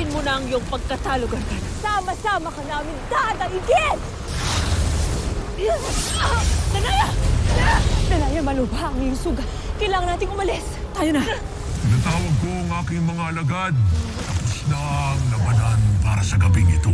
Isipin mo na ang iyong pagkatalo, Gargan. Sama-sama ka namin dadaigin! Danaya! Danaya, malubha ang iyong sugat. Kailangan nating umalis. Tayo na. Pinatawag ko ang aking mga alagad. Tapos na ang labanan para sa gabing ito.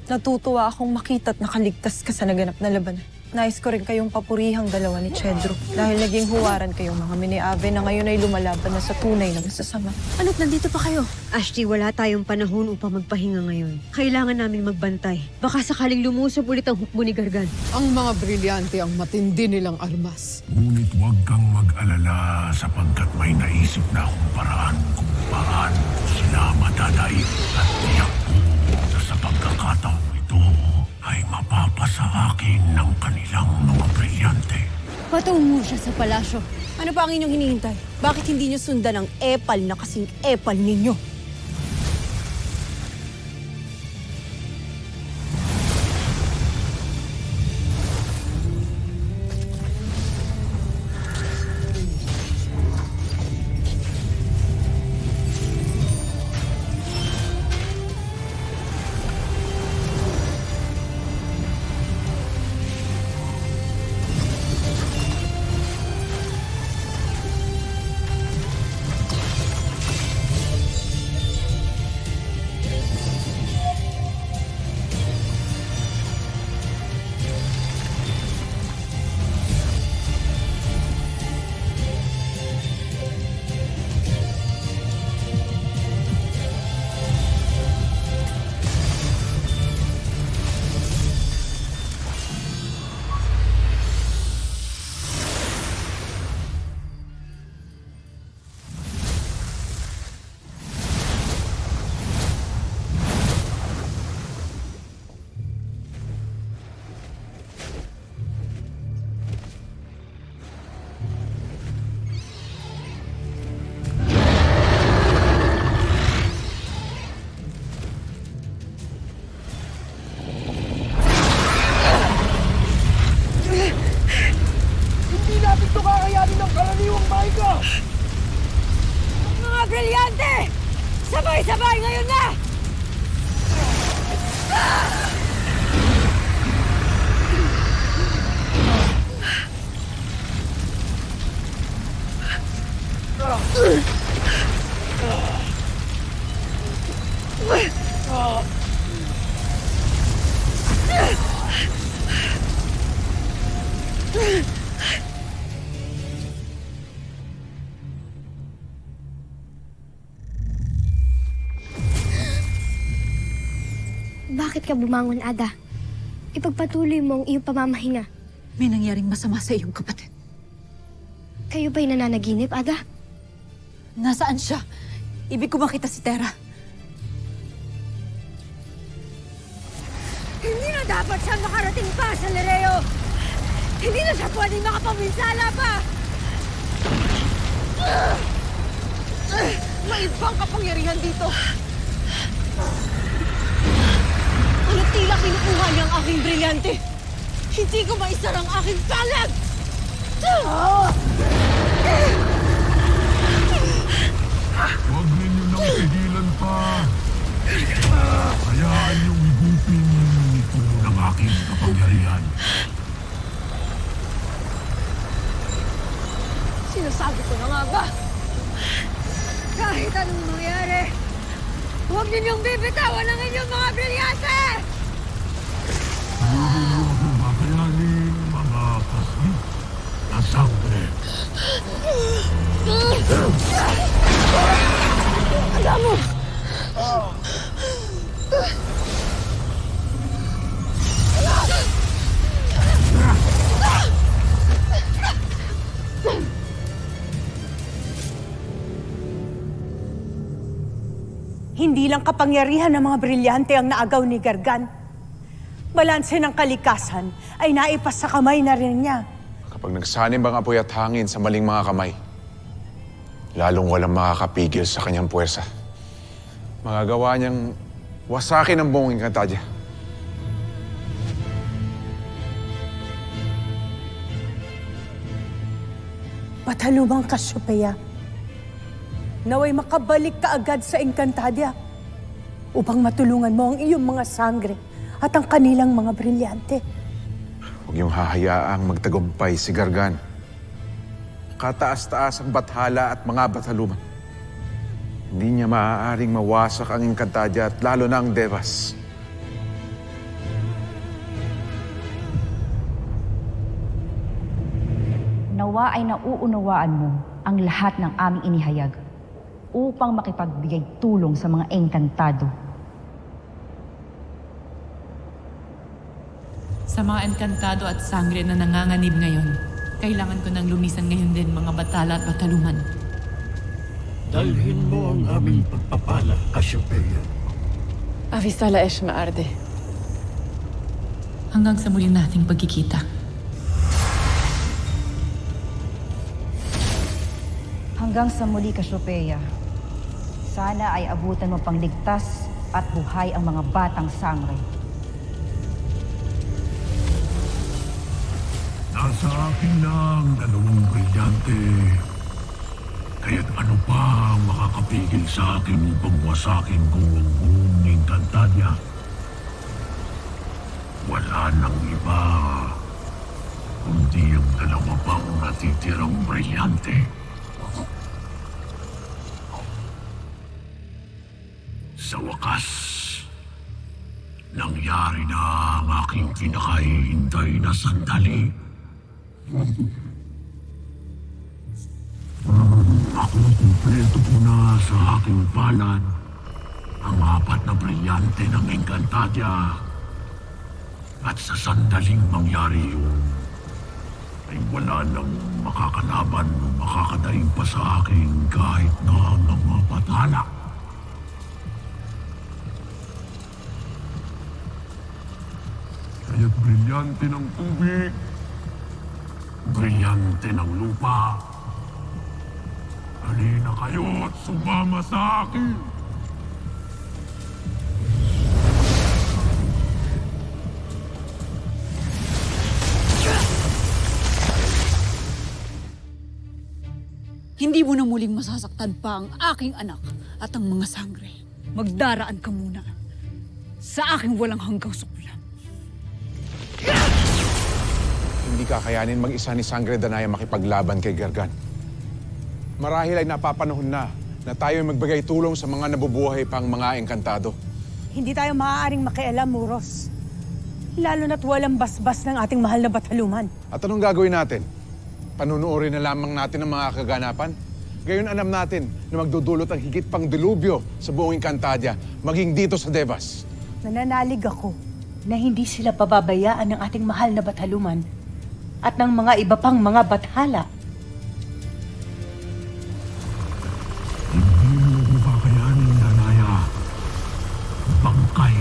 Natutuwa akong makita't nakaligtas ka sa naganap na labanan. Nais ko rin kayong papurihang dalawa ni Cedro dahil naging huwaran kayong mga mini-ave na ngayon ay lumalaban na sa tunay na masasama. Ano't nandito pa kayo? Ashley, wala tayong panahon upang magpahinga ngayon. Kailangan namin magbantay. Baka sakaling lumusob ulit ang hukbo ni Gargan. Ang mga brilyante ang matindi nilang armas. Ngunit huwag kang mag-alala sapagkat may naisip na akong paraan kung paano ko sila madadaig at tiyak ko na sa pagkakataong ito ay mapapasa akin ng kanilang mga brilyante. Patungo siya sa palasyo. Ano pa ang inyong hinihintay? Bakit hindi niyo sundan ang epal na kasing epal ninyo? Mga brilyante! Sabay-sabay ngayon na! Bakit ka bumangon, Ada? Ipagpatuloy mo ang iyong pamamahinga. May nangyaring masama sa iyong kapatid. Kayo ba'y nananaginip, Ada? Nasaan siya? Ibig ko makita si Terra. Hindi na dapat siya makarating pa sa Lereo! Hindi na siya pwedeng makapawinsala pa! May ibang kapangyarihan dito. Ano tila kinukuha niya ang aking brilyante? Hindi ko maisara ang aking palag! Huwag ninyo nang pigilan pa. Hayaan niyong higupin ito ng aking kapangyarihan. Sinasabi ko na nga ba? Kahit anong mangyari, huwag ninyong bibitawan ang inyong mga brilyante! Hindi niyo ako babayanin, mga kaslit na sangre. Alam mo! Hindi lang kapangyarihan ng mga brilyante ang naagaw ni Gargan. Balanse ng kalikasan ay naipas sa kamay na rin niya. Kapag nagsanib ang apoy at hangin sa maling mga kamay, lalong walang makakapigil sa kanyang puwersa. Magagawa niyang wasakin ang buong Encantadia. Patalumang Cassiopeia, naway makabalik ka agad sa Encantadia. upang matulungan mo ang iyong mga sangre at ang kanilang mga brilyante. Huwag niyong hahayaang magtagumpay si Gargan. Kataas-taas ang bathala at mga bataluman. Hindi niya maaaring mawasak ang Encantadia at lalo na ang Devas. Nawa ay nauunawaan mo ang lahat ng aming inihayag upang makipagbigay tulong sa mga engkantado. Sa mga engkantado at sangre na nanganganib ngayon, kailangan ko nang lumisan ngayon din mga batala at bataluman. Dalhin mo ang aming pagpapala, Cassiopeia. Avistala Esh Maarde. Hanggang sa muli nating pagkikita. Hanggang sa muli, Cassiopeia. Sana ay abutan mo pang ligtas at buhay ang mga batang sangre. Nasa akin na ang dalawang brilyante. Kaya't ano pa ang makakapigil sa akin upang wasakin ko ang buong Encantadia? Wala nang iba, kundi ang dalawa pang natitirang brilyante. Sa wakas, nangyari na ang aking pinakahihintay na sandali. Ako kumpleto ko na sa aking palad ang 4 na brilyante ng Encantadia. At sa sandaling mangyari yun, ay wala nang makakalaban o makakadaig pa sa akin kahit na ang mga batala. Kaya't brilyante ng tubig, brilyante ng lupa. Halina kayo at sumama sa akin. Hindi mo na muling masasaktan pa ang aking anak at ang mga sangre. Magdaraan ka muna sa aking walang hanggang sukulan. Hindi kakayanin mag-isa ni Sangre Danaya makipaglaban kay Gargan. Marahil ay napapanahon na tayo ay magbigay tulong sa mga nabubuhay pang mga engkantado. Hindi tayo maaaring makialam, Muros. Lalo na't walang basbas ng ating mahal na bataluman. At anong gagawin natin? Panunuorin na lamang natin ang mga kaganapan? Gayon alam natin na magdudulot ang higit pang dilubyo sa buong Encantadia, maging dito sa Devas. Nananalig ako na hindi sila pababayaan ng ating mahal na bataluman at ng mga iba pang mga bathala. Hindi mo ko kakayanin, Danaya. Bangkay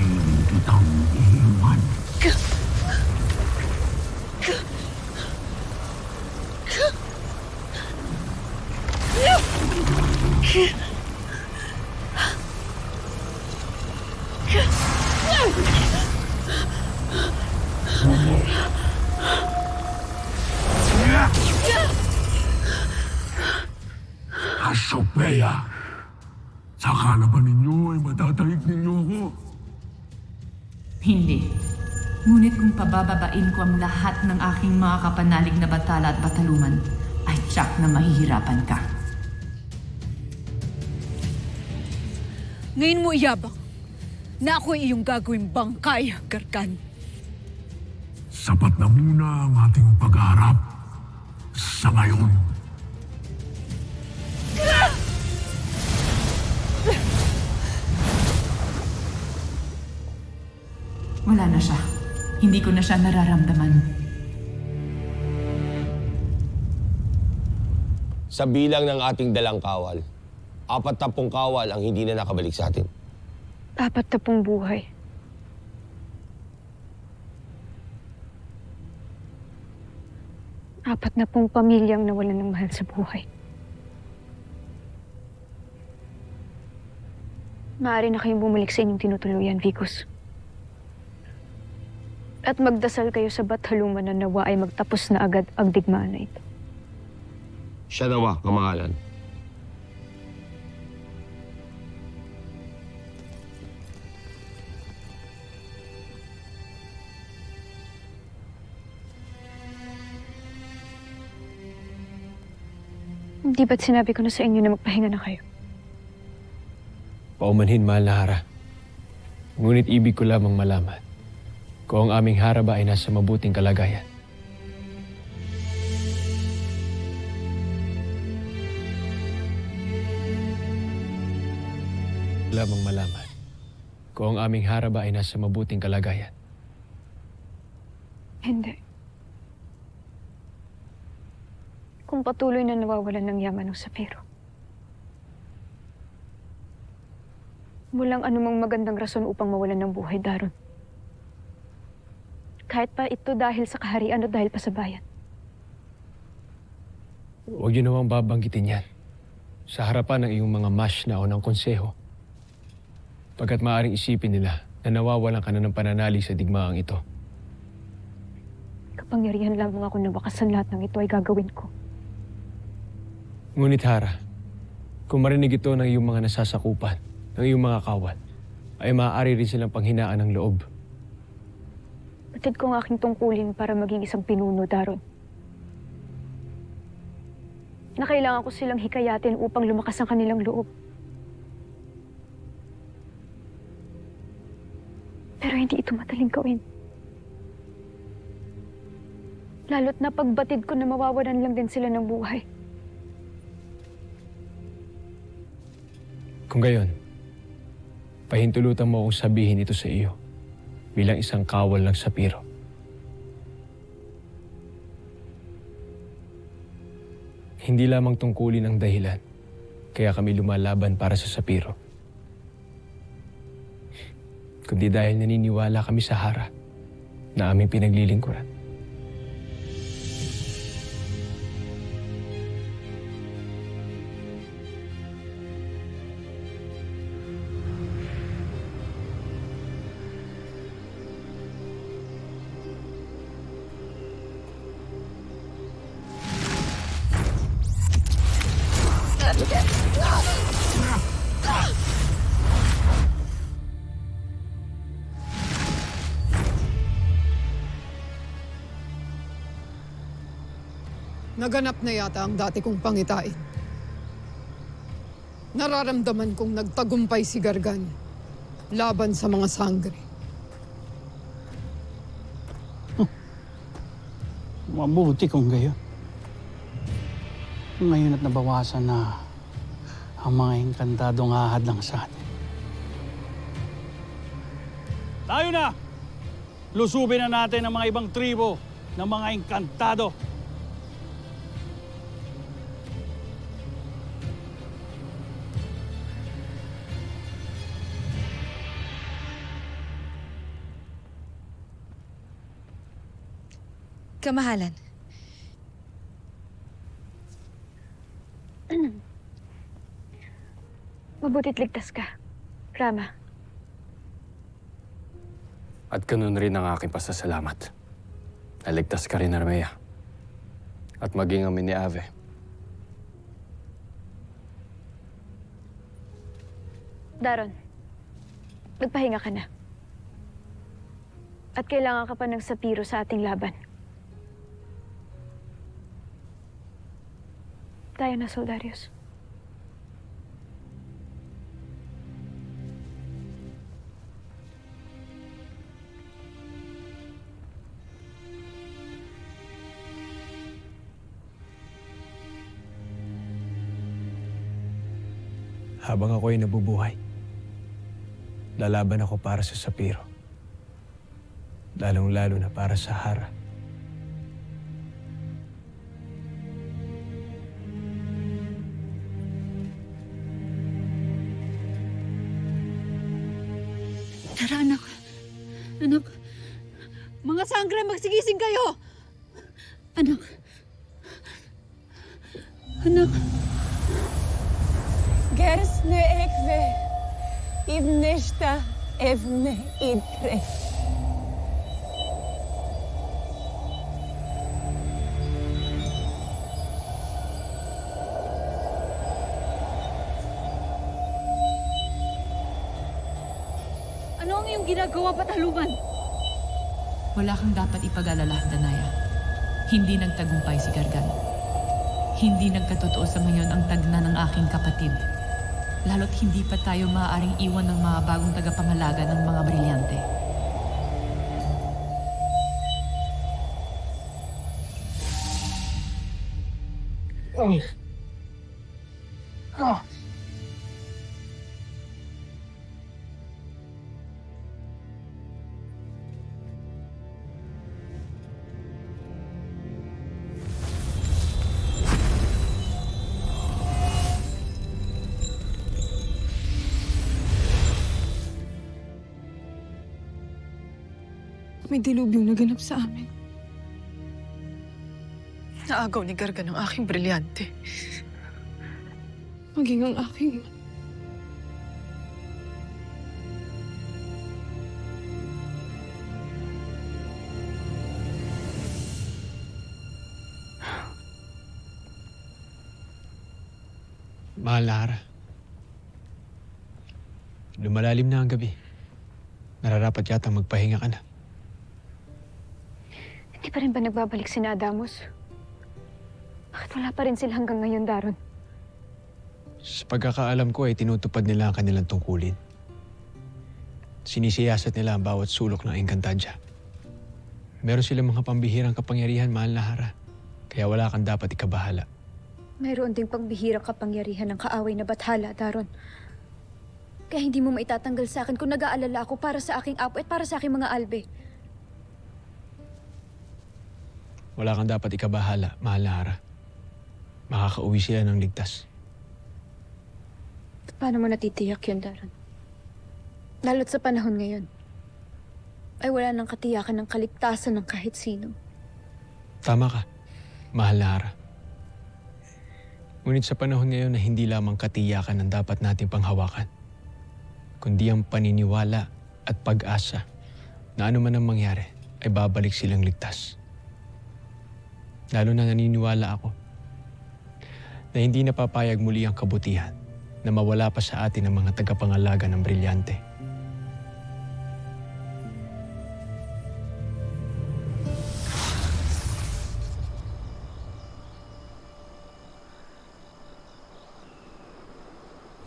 kitang iiwan. Cassiopeia, sa kalaban ninyo ay matataig ninyo ako. Hindi. Ngunit kung pabababain ko ang lahat ng aking mga kapanalig na batala at bataluman, ay tiyak na mahihirapan ka. Ngayon mo iyabang na ako'y iyong gagawing bangkay, Gargan. Sapat na muna ang ating pagharap sa ngayon. Wala na siya. Hindi ko na siya nararamdaman. Sa bilang ng ating dalang kawal, 40 kawal ang hindi na nakabalik sa atin. 40 buhay. Apat na pong pamilyang nawalan ng mahal sa buhay. Maaari na kayong bumalik sa inyong tinutuluyan, Vicus. At magdasal kayo sa Bathaluman na nawa ay magtapos na agad ang digmaan na ito. Siya nawa, kamahalan. Hindi ba't sinabi ko na sa inyo na magpahinga na kayo? Paumanhin, mahal na Hara. Ngunit ibig ko lamang malaman kung ang aming Hara ba ay nasa mabuting kalagayan. Lamang malaman kung ang aming Hara ba ay nasa mabuting kalagayan. Hindi. Kung patuloy na nawawalan ng yaman ng Sapiro. Walang anumang magandang rason upang mawalan ng buhay, Daron. Kahit pa ito dahil sa kaharian o dahil pa sa bayan. Huwag niyo namang babanggitin yan sa harapan ng iyong mga mash na o ng konseho. Pagkat maaaring isipin nila na nawawalan ka na ng pananalig sa digmaang ito. Kapangyarihan lamang ako na wakasan lahat ng ito ay gagawin ko. Ngunit Hara, kung marinig ito ng iyong mga nasasakupan, ng iyong mga kawal, ay maaari rin silang panghinaan ng loob. Batid ko ang aking tungkulin para maging isang pinuno, Daron. Na kailangan ko silang hikayatin upang lumakas ang kanilang loob. Pero hindi ito madaling gawin. Lalo't na pagbatid ko na mawawalan lang din sila ng buhay. Kung gayon, pahintulutan mo akong sabihin ito sa iyo bilang isang kawal ng Sapiro. Hindi lamang tungkulin ang dahilan kaya kami lumalaban para sa Sapiro. Kundi dahil naniniwala kami sa Hara na aming pinaglilingkuran. Naganap na yata ang dati kong pangitain. Nararamdaman kong nagtagumpay si Gargan laban sa mga sangre. Mabuti kung gayon. Ngayon at nabawasan na ang mga engkantadong hahadlang sa atin. Tayo na! Lusubin na natin ang mga ibang tribo ng mga engkantado. Kamahalan. Mabuti't ligtas ka, Rama. At ganun rin ang aking pasasalamat. Naligtas ka rin, Armea. At maging amin ni Ave. Daron, magpahinga ka na. At kailangan ka pa ng Sapiro sa ating laban. Tayo na, Soldarius. Habang ako'y nabubuhay, lalaban ako para sa Sapiro. Lalong-lalo na para sa Hara. Tara, anak. Anak. Mga sangre, magsigising kayo! Anak. Anak. Gersne ekve, ibneshta evne idre. Ano ang iyong ginagawa, Bataluman? Wala kang dapat ipag-alala, Danaya. Hindi nagtagumpay si Gargan. Hindi nagkatotoo sa ngayon ang tagna ng aking kapatid. Lalo't hindi pa tayo maaaring iwan ng mga bagong tagapangalaga ng mga brilyante. May dilubyong naganap sa amin. Naagaw ni Gargan ang aking brilyante. Maging ang aking... Mahal na Hara. Lumalalim na ang gabi. Nararapat yata magpahinga ka na. Hindi pa rin ba nagbabalik si Adamos? Bakit wala pa rin sila hanggang ngayon, Daron? Sa pagkakaalam ko ay tinutupad nila ang kanilang tungkulin. Sinisiyasat nila ang bawat sulok ng Encantadia. Meron silang mga pambihirang kapangyarihan, mahal na Hara. Kaya wala kang dapat ikabahala. Mayroon ding pagbihirang kapangyarihan ng kaaway na Bathala, Daron. Kaya hindi mo maitatanggal sa akin kung nag-aalala ako para sa aking apo at para sa aking mga albe. Wala kang dapat ikabahala, mahal na Hara. Makakauwi sila ng ligtas. Paano mo natitiyak yun, Daron? Lalo't sa panahon ngayon, ay wala nang katiyakan ng kaligtasan ng kahit sino. Tama ka, mahal na Hara. Ngunit sa panahon ngayon na hindi lamang katiyakan ang dapat nating panghawakan, kundi ang paniniwala at pag-asa na ano man ang mangyari ay babalik silang ligtas. Lalo na naniniwala ako na hindi napapayag muli ang kabutihan na mawala pa sa atin ang mga tagapangalaga ng brilyante.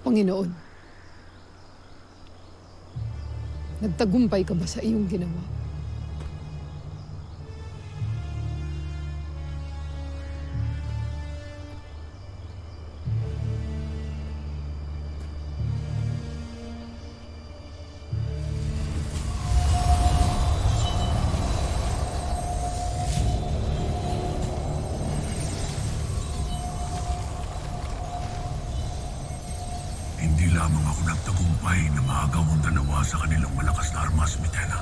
Panginoon, nagtagumpay ka ba sa iyong ginawa? Hindi lamang ako nagtagumpay na maagaw ang dalawa sa kanilang malakas na armas, Mitena.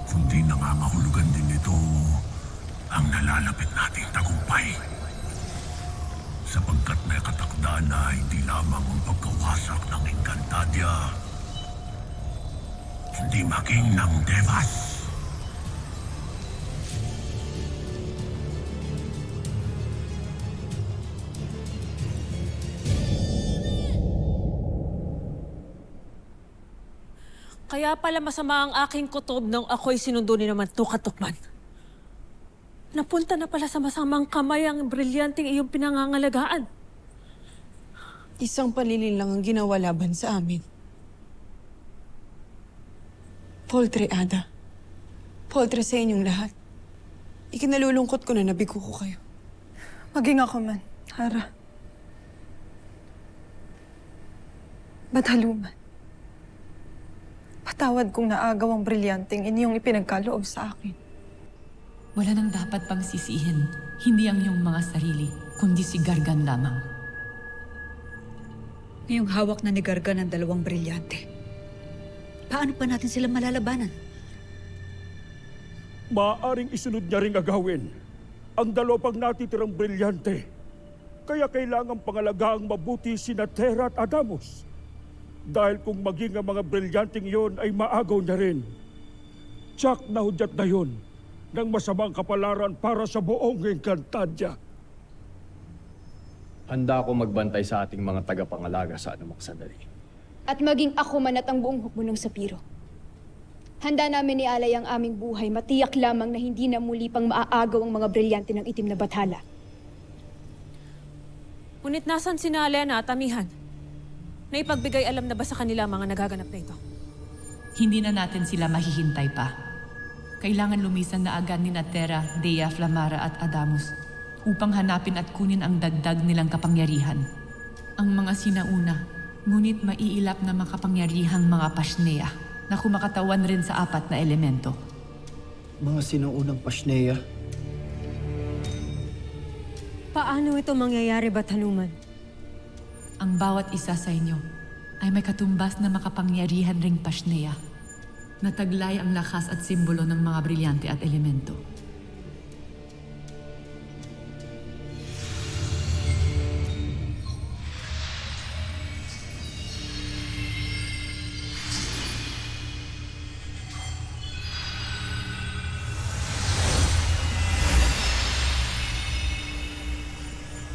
Kundi nangangahulugan din ito ang nalalapit nating tagumpay. Sapagkat may katakdaan na hindi lamang ang pagkawasak ng Encantadia, hindi maging ng Devas. Kaya pala masama ang aking kutob nung ako'y sinundo ni naman Tukatukman. Napunta na pala sa masamang kamay ang brilyanteng iyong pinangangalagaan. Isang palilin lang ang ginawa laban sa amin. Poltre, Ada. Poltre sa inyong lahat. Ikinalulungkot ko na nabigo ko kayo. Maging ako man, Hara. Bathaluman. Patawad kung naagaw ang brilyanteng inyong ipinagkaloob sa akin. Wala nang dapat pang sisihin. Hindi ang iyong mga sarili, kundi si Gargan lamang. Ngayong hawak na ni Gargan ang dalawang brilyante. Paano pa natin sila malalabanan? Maaaring isunod niya ring agawin ang dalawang natitirang brilyante. Kaya kailangang pangalagaan mabuti sina Terra at Adamos. Dahil kung maging ang mga brilyanteng yon ay maagaw niya rin, tsak na hudyat na yun ng masamang kapalaran para sa buong Encantadia. Handa ako magbantay sa ating mga tagapangalaga sa anumang sandali. At maging ako man at ang buong hukbo ng Sapiro. Handa namin ialay ang aming buhay, matiyak lamang na hindi na muli pang maaagaw ang mga brilyante ng itim na bathala. Ngunit nasan sina Alena at Amihan? Naipagbigay alam na ba sa kanila ang mga nagaganap na ito? Hindi na natin sila mahihintay pa. Kailangan lumisan na agad ni Natera, Dea, Flamara at Adamus upang hanapin at kunin ang dagdag nilang kapangyarihan. Ang mga sinauna, ngunit maiilap na makapangyarihang mga Pashnea na kumakatawan rin sa 4 na elemento. Mga sinuunang Pashnea. Paano ito mangyayari, Bataluman? Ang bawat isa sa inyo ay may katumbas na makapangyarihan ring Pashnea na taglay ang lakas at simbolo ng mga brilyante at elemento.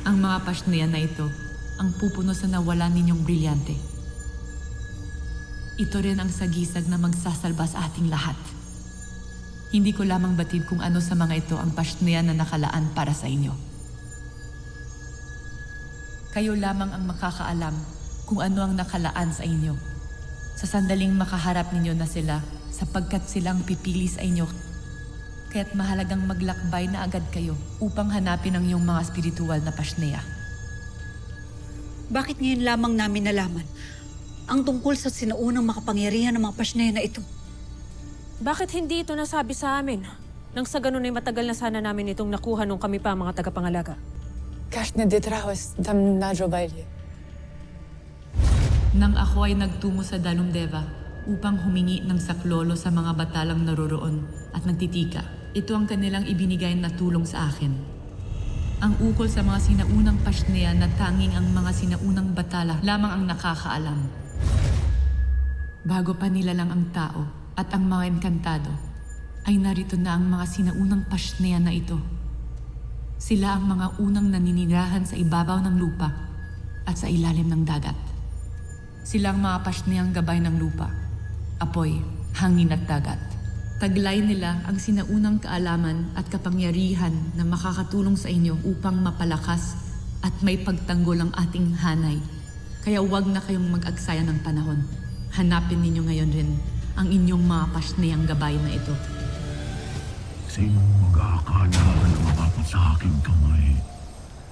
Ang mga Pashnea na ito ang pupuno sa nawala ninyong brilyante. Ito rin ang sagisag na magsasalba sa ating lahat. Hindi ko lamang batid kung ano sa mga ito ang Pashnea na nakalaan para sa inyo. Kayo lamang ang makakaalam kung ano ang nakalaan sa inyo. Sa sandaling makaharap ninyo na sila sapagkat silang pipili sa inyo. Kaya't mahalagang maglakbay na agad kayo upang hanapin ang iyong mga spiritual na Pashnea. Bakit ngayon lamang namin nalaman ang tungkol sa sinaunang makapangyarihan ng mga Pashnea na ito? Bakit hindi ito nasabi sa amin? Nang sa ganun ay matagal na sana namin itong nakuha nung kami pa mga tagapangalaga. Nang ako ay nagtungo sa Dalumdeva upang humingi ng saklolo sa mga batalang naroroon at nagtitika, ito ang kanilang ibinigay na tulong sa akin. Ang ukol sa mga sinaunang Pashnea na tanging ang mga sinaunang batala lamang ang nakakaalam. Bago pa nila lang ang tao at ang mga engkantado, ay narito na ang mga sinaunang Pashnea na ito. Sila ang mga unang naninirahan sa ibabaw ng lupa at sa ilalim ng dagat. Sila ang mga Pashneang gabay ng lupa, apoy, hangin at dagat. Taglay nila ang sinaunang kaalaman at kapangyarihan na makakatulong sa inyo upang mapalakas at may pagtanggol ang ating hanay. Kaya huwag na kayong mag-agsaya ng panahon. Hanapin ninyo ngayon rin ang inyong mga Pashneang gabay na ito. Sinong mag-aakala na mapapat sa aking kamay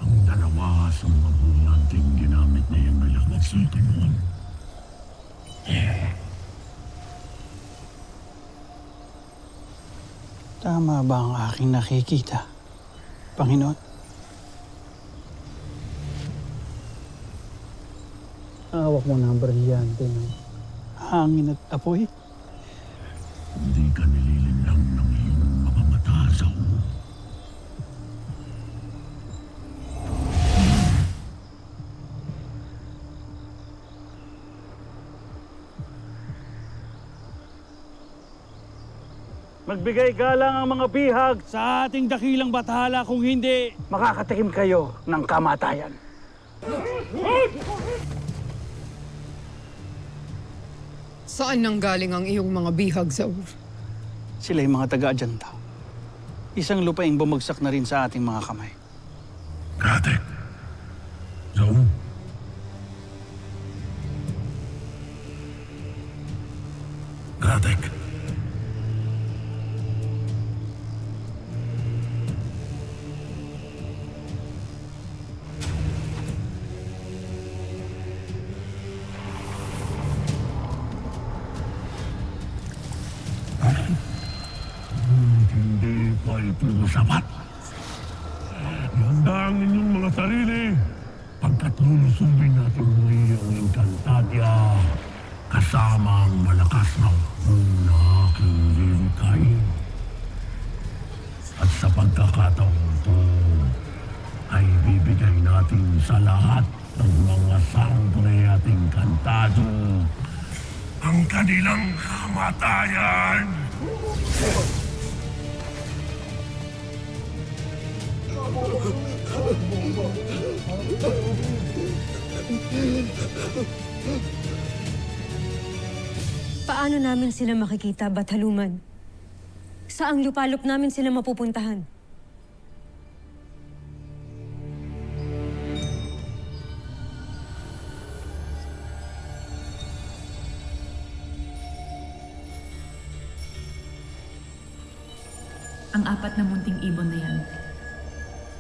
ang dalawa sa mga bulanting ginamit na yung nalakad sa akin noon? Tama ba ang aking nakikita, Panginoon? Hawak mo ng brilyante ng hangin at apoy. Hindi ka nililinlang ng iyong mga mata sa Magbigay galang ang mga bihag sa ating dakilang bathala, kung hindi, makakatikim kayo ng kamatayan. Saan nanggaling ang iyong mga bihag, Zaur? Sila yung mga taga-Ajanta. Isang lupaing bumagsak na rin sa ating mga kamay. Gratek. Zaun. Gratek. Hindi pa ito sapat. Ihanda ang inyong mga sarili pagkat lulusubin natin muli ang Encantadia kasama ang malakas na na aking lilikain. At sa pagkakataon ito ay bibigay natin sa lahat ng mga sangre at Encantado ang kanilang kamatayan. Paano namin sila makikita, Bathaluman? Saang lupalop namin sila mapupuntahan? Ang 4 na munting ibon na yan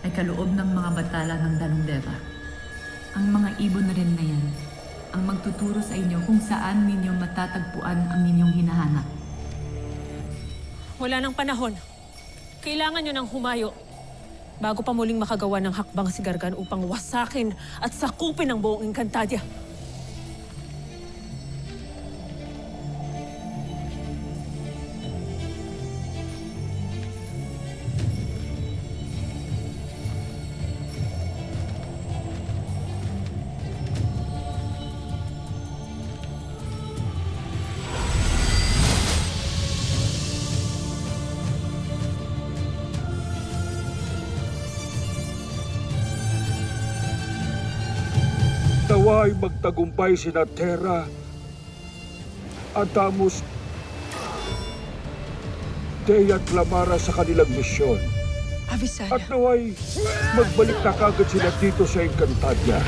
ay kaloob ng mga batala ng Dalungdeva. Ang mga ibon na rin na yan ang magtuturo sa inyo kung saan ninyo matatagpuan ang inyong hinahanap. Wala nang panahon. Kailangan nyo nang humayo bago pa muling makagawa ng hakbang si Gargan upang wasakin at sakupin ang buong Encantadia. Naway magtagumpay sina Terra, Adamus, Dea at Clamara sa kanilang misyon. Avisaya. At naway magbalik na kagad sila dito sa Encantadia.